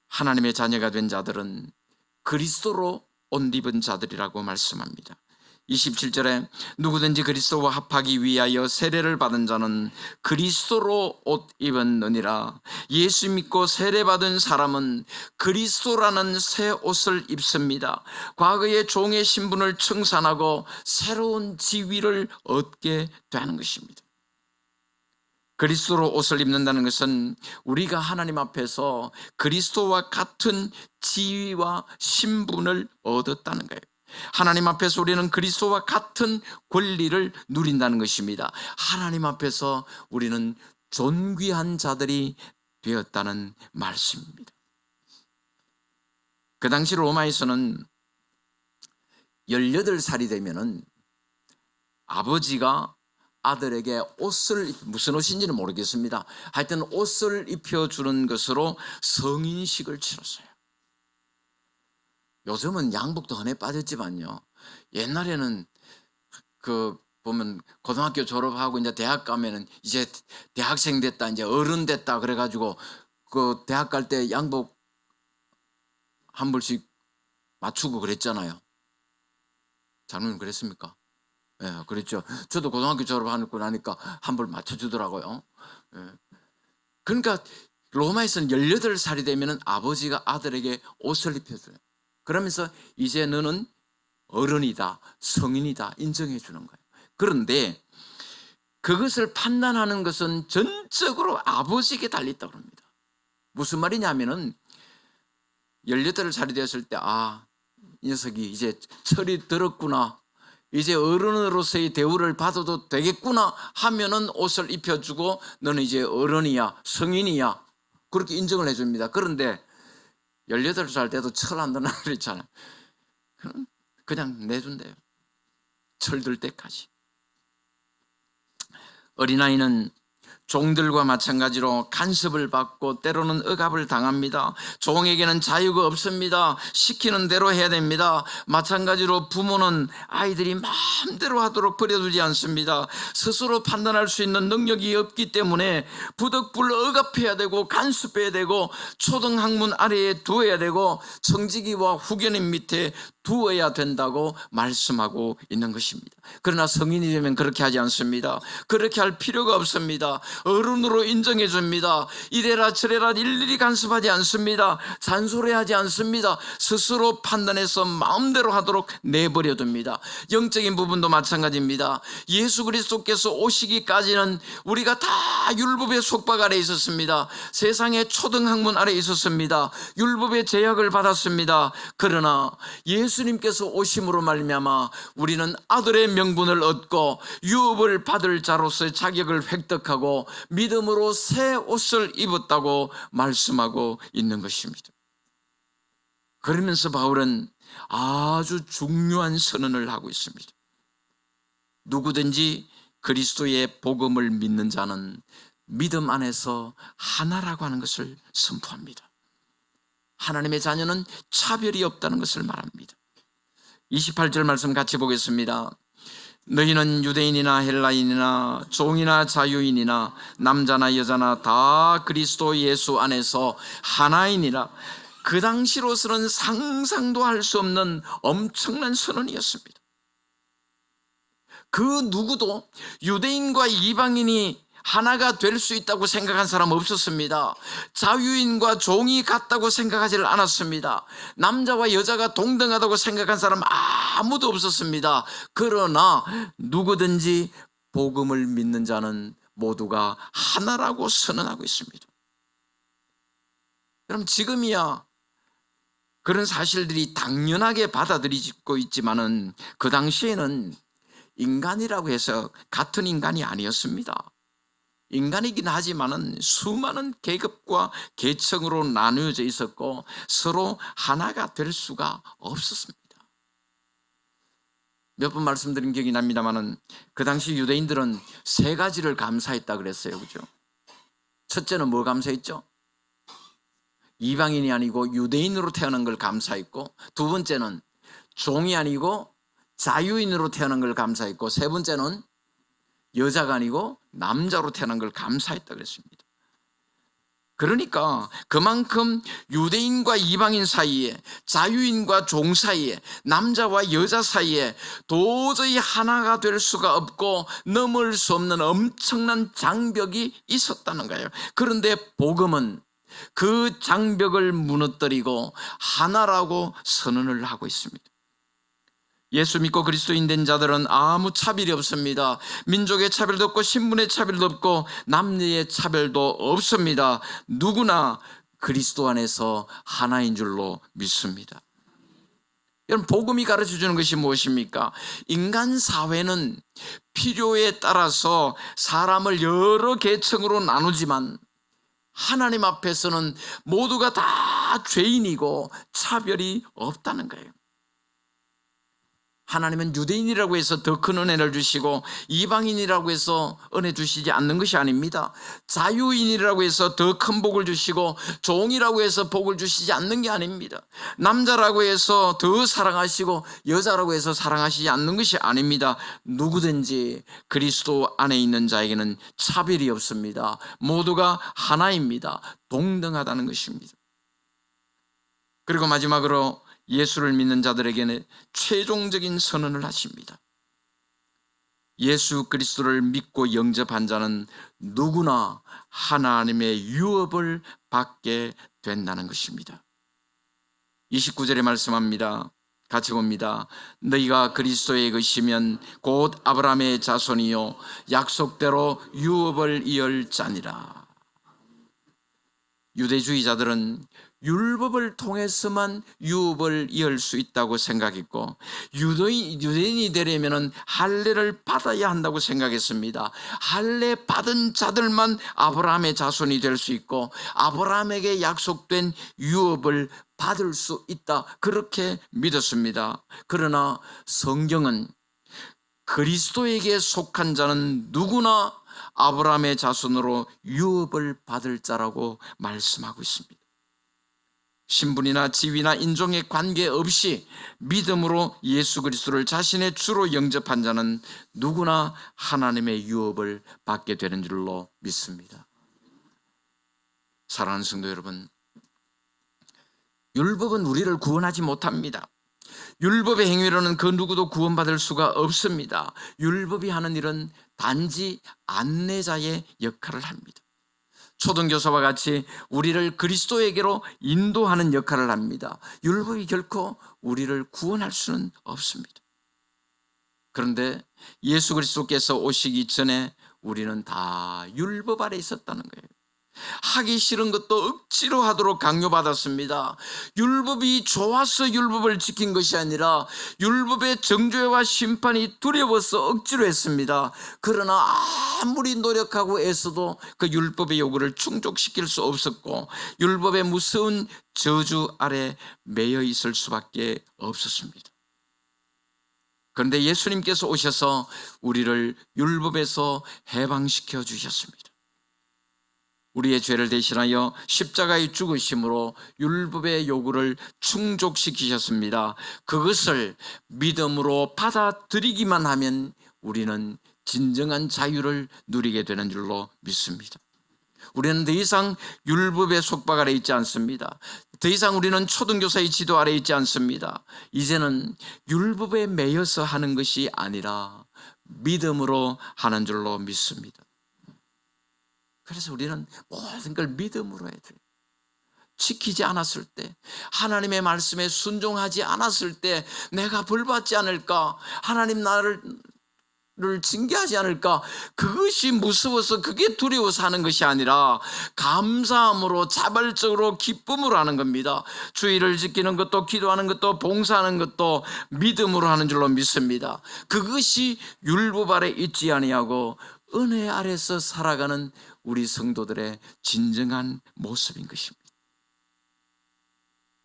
하나님의 자녀가 된 자들은 그리스도로 옷 입은 자들이라고 말씀합니다. 27절에 누구든지 그리스도와 합하기 위하여 세례를 받은 자는 그리스도로 옷 입었느니라. 예수 믿고 세례받은 사람은 그리스도라는 새 옷을 입습니다. 과거의 종의 신분을 청산하고 새로운 지위를 얻게 되는 것입니다. 그리스도로 옷을 입는다는 것은 우리가 하나님 앞에서 그리스도와 같은 지위와 신분을 얻었다는 거예요. 하나님 앞에서 우리는 그리스도와 같은 권리를 누린다는 것입니다. 하나님 앞에서 우리는 존귀한 자들이 되었다는 말씀입니다. 그 당시 로마에서는 18살이 되면은 아버지가 아들에게 옷을, 무슨 옷인지는 모르겠습니다. 하여튼 옷을 입혀주는 것으로 성인식을 치렀어요. 요즘은 양복도 흔해 빠졌지만요. 옛날에는 보면 고등학교 졸업하고 이제 대학 가면은 이제 대학생 됐다, 이제 어른 됐다 그래가지고 그 대학 갈 때 양복 한 벌씩 맞추고 그랬잖아요. 장로님 그랬습니까? 예, 그랬죠. 저도 고등학교 졸업하고 나니까 한 벌 맞춰주더라고요. 예. 그러니까 로마에서는 18살이 되면 아버지가 아들에게 옷을 입혀줘요. 그러면서 이제 너는 어른이다, 성인이다 인정해 주는 거예요. 그런데 그것을 판단하는 것은 전적으로 아버지에게 달려있다고 합니다. 무슨 말이냐면은 18살이 되었을 때 이 녀석이 이제 철이 들었구나, 이제 어른으로서의 대우를 받아도 되겠구나 하면은 옷을 입혀주고 너는 이제 어른이야, 성인이야, 그렇게 인정을 해줍니다. 그런데 18살 때도 철 안 드나 그랬잖아요. 그냥 내준대요. 철들 때까지. 어린아이는 종들과 마찬가지로 간섭을 받고 때로는 억압을 당합니다. 종에게는 자유가 없습니다. 시키는 대로 해야 됩니다. 마찬가지로 부모는 아이들이 마음대로 하도록 버려두지 않습니다. 스스로 판단할 수 있는 능력이 없기 때문에 부득불 억압해야 되고 간섭해야 되고 초등학문 아래에 두어야 되고 청지기와 후견인 밑에 두어야 된다고 말씀하고 있는 것입니다. 그러나 성인이 되면 그렇게 하지 않습니다. 그렇게 할 필요가 없습니다. 어른으로 인정해 줍니다. 이래라 저래라 일일이 간섭하지 않습니다. 잔소리하지 않습니다. 스스로 판단해서 마음대로 하도록 내버려 둡니다. 영적인 부분도 마찬가지입니다. 예수 그리스도께서 오시기까지는 우리가 다 율법의 속박 아래 있었습니다. 세상의 초등학문 아래 있었습니다. 율법의 제약을 받았습니다. 그러나 예수님께서 오심으로 말미암아 우리는 아들의 명분을 얻고 유업을 받을 자로서의 자격을 획득하고 믿음으로 새 옷을 입었다고 말씀하고 있는 것입니다. 그러면서 바울은 아주 중요한 선언을 하고 있습니다. 누구든지 그리스도의 복음을 믿는 자는 믿음 안에서 하나라고 하는 것을 선포합니다. 하나님의 자녀는 차별이 없다는 것을 말합니다. 28절 말씀 같이 보겠습니다. 너희는 유대인이나 헬라인이나 종이나 자유인이나 남자나 여자나 다 그리스도 예수 안에서 하나이니라. 그 당시로서는 상상도 할 수 없는 엄청난 선언이었습니다. 그 누구도 유대인과 이방인이 하나가 될 수 있다고 생각한 사람 없었습니다. 자유인과 종이 같다고 생각하지 않았습니다. 남자와 여자가 동등하다고 생각한 사람 아무도 없었습니다. 그러나 누구든지 복음을 믿는 자는 모두가 하나라고 선언하고 있습니다. 그럼 지금이야 그런 사실들이 당연하게 받아들이고 있지만은 그 당시에는 인간이라고 해서 같은 인간이 아니었습니다. 인간이긴 하지만은 수많은 계급과 계층으로 나누어져 있었고 서로 하나가 될 수가 없었습니다. 몇 번 말씀드린 기억이 납니다만은 그 당시 유대인들은 세 가지를 감사했다 그랬어요. 그죠? 첫째는 뭐 감사했죠? 이방인이 아니고 유대인으로 태어난 걸 감사했고, 두 번째는 종이 아니고 자유인으로 태어난 걸 감사했고, 세 번째는 여자가 아니고 남자로 태어난 걸 감사했다 그랬습니다. 그러니까 그만큼 유대인과 이방인 사이에, 자유인과 종 사이에, 남자와 여자 사이에 도저히 하나가 될 수가 없고 넘을 수 없는 엄청난 장벽이 있었다는 거예요. 그런데 복음은 그 장벽을 무너뜨리고 하나라고 선언을 하고 있습니다. 예수 믿고 그리스도인 된 자들은 아무 차별이 없습니다. 민족의 차별도 없고 신분의 차별도 없고 남녀의 차별도 없습니다. 누구나 그리스도 안에서 하나인 줄로 믿습니다. 여러분, 복음이 가르쳐주는 것이 무엇입니까? 인간 사회는 필요에 따라서 사람을 여러 계층으로 나누지만 하나님 앞에서는 모두가 다 죄인이고 차별이 없다는 거예요. 하나님은 유대인이라고 해서 더 큰 은혜를 주시고 이방인이라고 해서 은혜 주시지 않는 것이 아닙니다. 자유인이라고 해서 더 큰 복을 주시고 종이라고 해서 복을 주시지 않는 게 아닙니다. 남자라고 해서 더 사랑하시고 여자라고 해서 사랑하시지 않는 것이 아닙니다. 누구든지 그리스도 안에 있는 자에게는 차별이 없습니다. 모두가 하나입니다. 동등하다는 것입니다. 그리고 마지막으로 예수를 믿는 자들에게는 최종적인 선언을 하십니다. 예수 그리스도를 믿고 영접한 자는 누구나 하나님의 유업을 받게 된다는 것입니다. 29절에 말씀합니다. 같이 봅니다. 너희가 그리스도의 것이면 곧 아브라함의 자손이요 약속대로 유업을 이을 자니라. 유대주의자들은 율법을 통해서만 유업을 이을 수 있다고 생각했고 유대인이 되려면 할례를 받아야 한다고 생각했습니다. 할례 받은 자들만 아브라함의 자손이 될 수 있고 아브라함에게 약속된 유업을 받을 수 있다, 그렇게 믿었습니다. 그러나 성경은 그리스도에게 속한 자는 누구나 아브라함의 자손으로 유업을 받을 자라고 말씀하고 있습니다. 신분이나 지위나 인종에 관계없이 믿음으로 예수 그리스도를 자신의 주로 영접한 자는 누구나 하나님의 유업을 받게 되는 줄로 믿습니다. 사랑하는 성도 여러분, 율법은 우리를 구원하지 못합니다. 율법의 행위로는 그 누구도 구원받을 수가 없습니다. 율법이 하는 일은 단지 안내자의 역할을 합니다. 초등교사와 같이 우리를 그리스도에게로 인도하는 역할을 합니다. 율법이 결코 우리를 구원할 수는 없습니다. 그런데 예수 그리스도께서 오시기 전에 우리는 다 율법 아래 있었다는 거예요. 하기 싫은 것도 억지로 하도록 강요받았습니다. 율법이 좋아서 율법을 지킨 것이 아니라 율법의 정죄와 심판이 두려워서 억지로 했습니다. 그러나 아무리 노력하고 애써도 그 율법의 요구를 충족시킬 수 없었고 율법의 무서운 저주 아래 매여 있을 수밖에 없었습니다. 그런데 예수님께서 오셔서 우리를 율법에서 해방시켜 주셨습니다. 우리의 죄를 대신하여 십자가에 죽으심으로 율법의 요구를 충족시키셨습니다. 그것을 믿음으로 받아들이기만 하면 우리는 진정한 자유를 누리게 되는 줄로 믿습니다. 우리는 더 이상 율법의 속박 아래 있지 않습니다. 더 이상 우리는 초등교사의 지도 아래 있지 않습니다. 이제는 율법에 매여서 하는 것이 아니라 믿음으로 하는 줄로 믿습니다. 그래서 우리는 모든 걸 믿음으로 해야 돼요. 지키지 않았을 때, 하나님의 말씀에 순종하지 않았을 때 내가 벌받지 않을까, 하나님 나를 징계하지 않을까, 그것이 무서워서 그게 두려워서 하는 것이 아니라 감사함으로 자발적으로 기쁨으로 하는 겁니다. 주의를 지키는 것도 기도하는 것도 봉사하는 것도 믿음으로 하는 줄로 믿습니다. 그것이 율법 아래 있지 아니하고 은혜 아래서 살아가는 우리 성도들의 진정한 모습인 것입니다.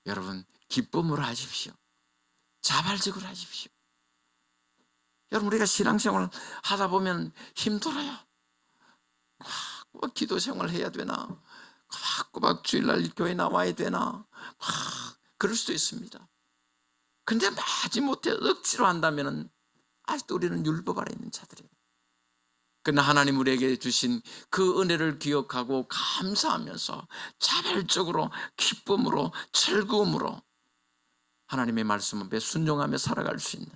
여러분, 기쁨으로 하십시오. 자발적으로 하십시오. 여러분, 우리가 신앙생활 하다 보면 힘들어요. 꼬박 기도 생활 해야 되나? 꼬박 주일날 교회 나와야 되나? 그럴 수도 있습니다. 근데 마지못해 억지로 한다면 아직도 우리는 율법 아래 있는 자들이에요. 그러나 하나님 우리에게 주신 그 은혜를 기억하고 감사하면서 자발적으로 기쁨으로 즐거움으로 하나님의 말씀 앞에 순종하며 살아갈 수 있는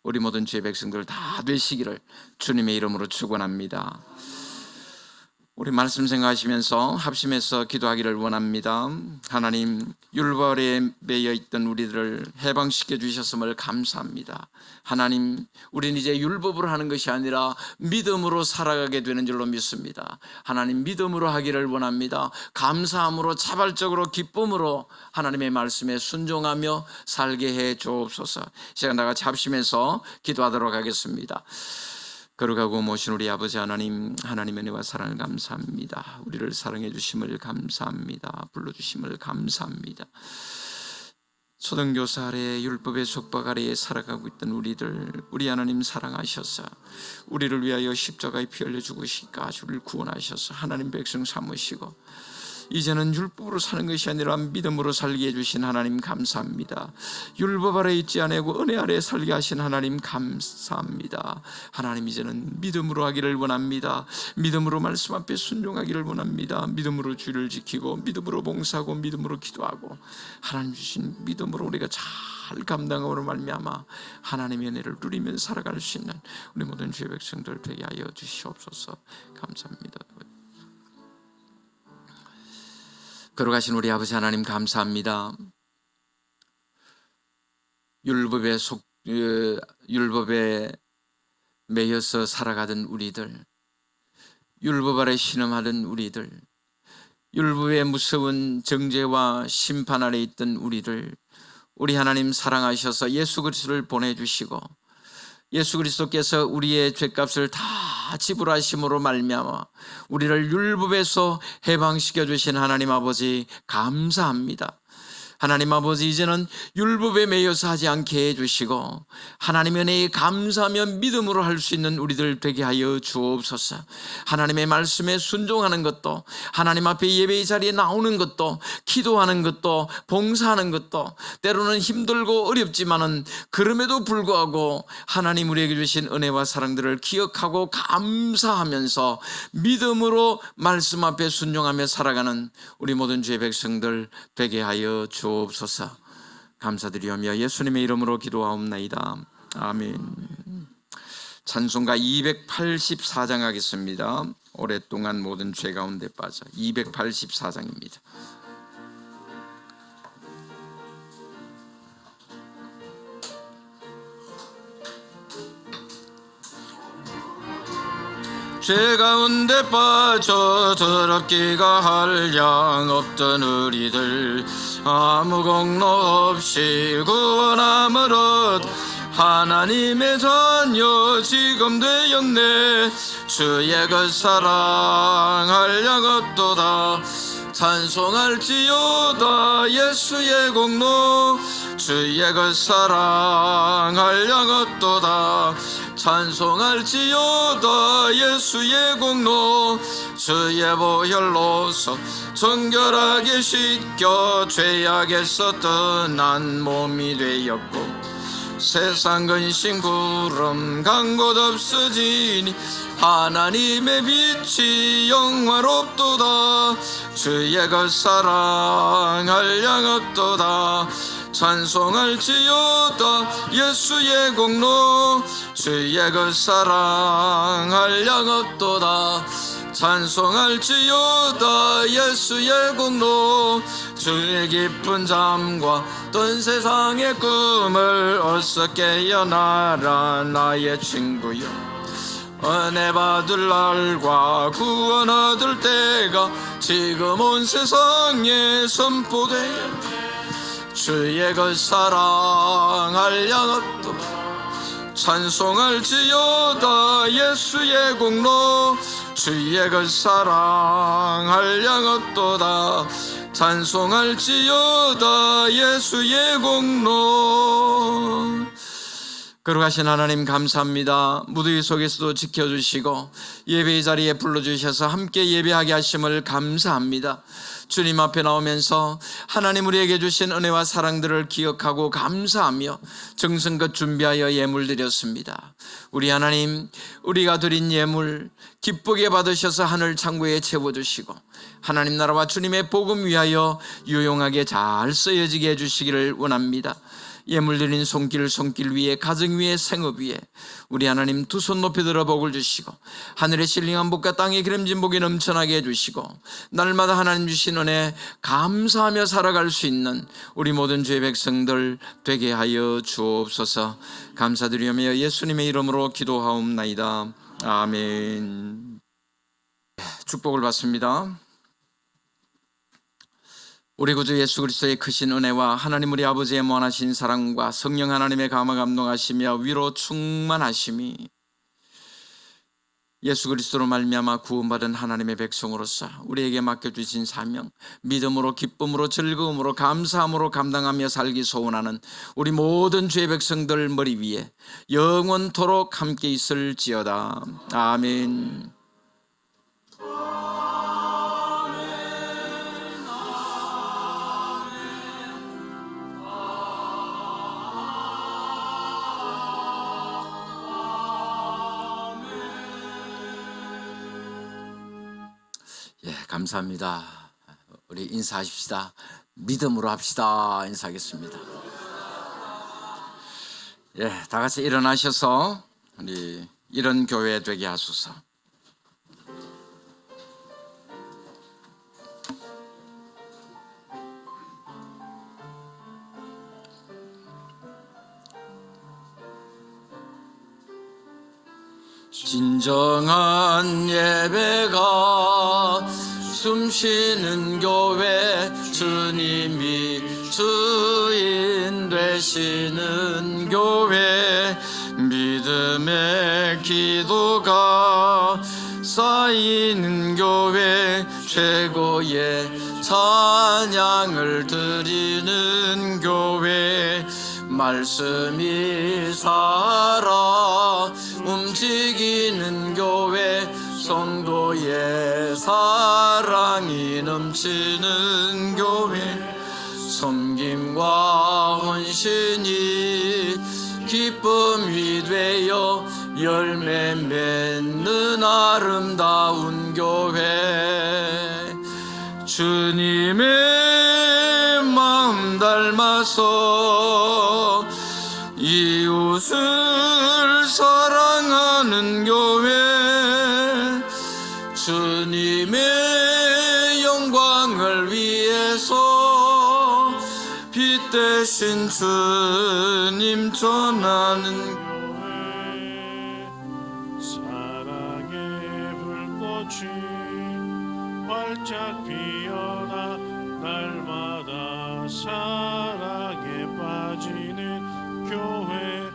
우리 모든 주의 백성들 다 되시기를 주님의 이름으로 축원합니다. 우리 말씀 생각하시면서 합심해서 기도하기를 원합니다. 하나님, 율법에 매여 있던 우리들을 해방시켜 주셨음을 감사합니다. 하나님, 우리는 이제 율법으로 하는 것이 아니라 믿음으로 살아가게 되는 줄로 믿습니다. 하나님, 믿음으로 하기를 원합니다. 감사함으로 자발적으로 기쁨으로 하나님의 말씀에 순종하며 살게 해 주옵소서. 시간 다 같이 합심해서 기도하도록 하겠습니다. 거룩하고 모신 우리 아버지 하나님, 하나님의 은혜와 사랑을 감사합니다. 우리를 사랑해 주심을 감사합니다. 불러주심을 감사합니다. 초등교사 아래 율법의 속박 아래에 살아가고 있던 우리 하나님 사랑하셔서 우리를 위하여 십자가에 피 흘려 죽으시니까 우리를 구원하셔서 하나님 백성 삼으시고 이제는 율법으로 사는 것이 아니라 믿음으로 살게 해주신 하나님 감사합니다. 율법 아래 있지 아니고 은혜 아래 살게 하신 하나님 감사합니다. 하나님, 이제는 믿음으로 하기를 원합니다. 믿음으로 말씀 앞에 순종하기를 원합니다. 믿음으로 주를 지키고 믿음으로 봉사하고 믿음으로 기도하고 하나님 주신 믿음으로 우리가 잘 감당함으로 말미암아 하나님의 은혜를 누리며 살아갈 수 있는 우리 모든 주의 백성들 되게 하여 주시옵소서. 감사합니다. 거룩하신 우리 아버지 하나님 감사합니다. 율법에 매여서 살아가던 우리들, 율법 아래 신음하던 우리들, 율법의 무서운 정죄와 심판 아래 있던 우리들, 우리 하나님 사랑하셔서 예수 그리스도를 보내주시고 예수 그리스도께서 우리의 죄값을 다 지불하심으로 말미암아 우리를 율법에서 해방시켜 주신 하나님 아버지 감사합니다. 하나님 아버지, 이제는 율법에 매여서 하지 않게 해주시고 하나님의 은혜에 감사하며 믿음으로 할 수 있는 우리들 되게 하여 주옵소서. 하나님의 말씀에 순종하는 것도, 하나님 앞에 예배의 자리에 나오는 것도, 기도하는 것도, 봉사하는 것도 때로는 힘들고 어렵지만은 그럼에도 불구하고 하나님 우리에게 주신 은혜와 사랑들을 기억하고 감사하면서 믿음으로 말씀 앞에 순종하며 살아가는 우리 모든 주의 백성들 되게 하여 주옵소서. 감사드리오며 예수님의 이름으로 기도하옵나이다. 아멘. 찬송가 284장 하겠습니다. 오랫동안 모든 죄 가운데 빠져. 284장입니다. 죄 가운데 빠져 더럽기가 한량 없던 우리들 아무 공로 없이 구원함을 얻 하나님의 자녀 지금 되었네. 주의 그 사랑 한량 없도다. 찬송할지어다 예수의 공로. 주의 그 사랑 한량 없도다. 찬송할지어다 예수의 공로. 주의 보혈로서 정결하게 씻겨 죄악에서 떠난 몸이 되었고 세상 근심 구름 간 곳 없어지니 하나님의 빛이 영화롭도다. 주의 그 사랑 한량 없도다. 찬송할지어다 예수의 공로. 주의 그 사랑 한량 없도다. 찬송할지어다 예수의 공로. 주의 깊은 잠과 떤 세상의 꿈을 어서 깨어나라 나의 친구여. 은혜 받을 날과 구원 얻을 때가 지금 온 세상에 선포되어 주의 그 사랑 한량 없도다. 찬송할지어다 예수의 공로. 주의 그 사랑 한량 없도다. 찬송할지어다 예수의 공로. 거룩하신 하나님 감사합니다. 무더위 속에서도 지켜주시고 예배의 자리에 불러주셔서 함께 예배하게 하심을 감사합니다. 주님 앞에 나오면서 하나님 우리에게 주신 은혜와 사랑들을 기억하고 감사하며 정성껏 준비하여 예물 드렸습니다. 우리 하나님, 우리가 드린 예물 기쁘게 받으셔서 하늘 창고에 채워주시고 하나님 나라와 주님의 복음 위하여 유용하게 잘 쓰여지게 해주시기를 원합니다. 예물 드린 손길 위에 가정 위에 생업 위에 우리 하나님 두 손 높이 들어 복을 주시고 하늘의 신령한 복과 땅의 기름진 복이 넘쳐나게 해주시고 날마다 하나님 주신 은혜 감사하며 살아갈 수 있는 우리 모든 주의 백성들 되게 하여 주옵소서. 감사드리며 예수님의 이름으로 기도하옵나이다. 아멘. 축복을 받습니다. 우리 구주 예수 그리스도의 크신 은혜와 하나님 우리 아버지의 무한하신 사랑과 성령 하나님의 감화 감동하시며 위로 충만하심이 예수 그리스도로 말미암아 구원받은 하나님의 백성으로서 우리에게 맡겨주신 사명, 믿음으로 기쁨으로 즐거움으로 감사함으로 감당하며 살기 소원하는 우리 모든 주의 백성들 머리 위에 영원토록 함께 있을지어다. 아멘. 예, 감사합니다. 우리 인사하십시다. 믿음으로 합시다. 인사하겠습니다. 예, 다 같이 일어나셔서 우리 이런 교회 되게 하소서. 진정한 예배가 숨쉬는 교회, 주님이 주인 되시는 교회, 믿음의 기도가 쌓이는 교회, 최고의 찬양을 드리는 교회, 말씀이 살아 움직이는 교회, 성도의 사랑이 넘치는 교회, 섬김과 헌신이 기쁨이 되어 열매 맺는 아름다운 교회, 주님의 마음 다 닮아서 이웃을 사랑하는 교회, 주님의 영광을 위해서 빛 대신 주님 전하는 사랑의 불꽃이 활짝 피어나 날마다 사랑에 빠지는 교회,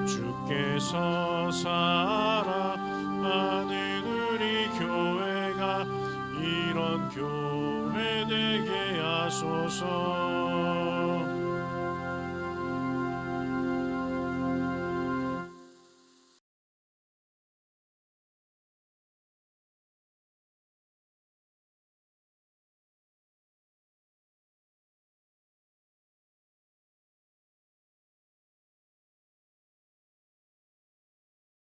주께서 사랑하는 우리 교회가 이런 교회 되게 하소서.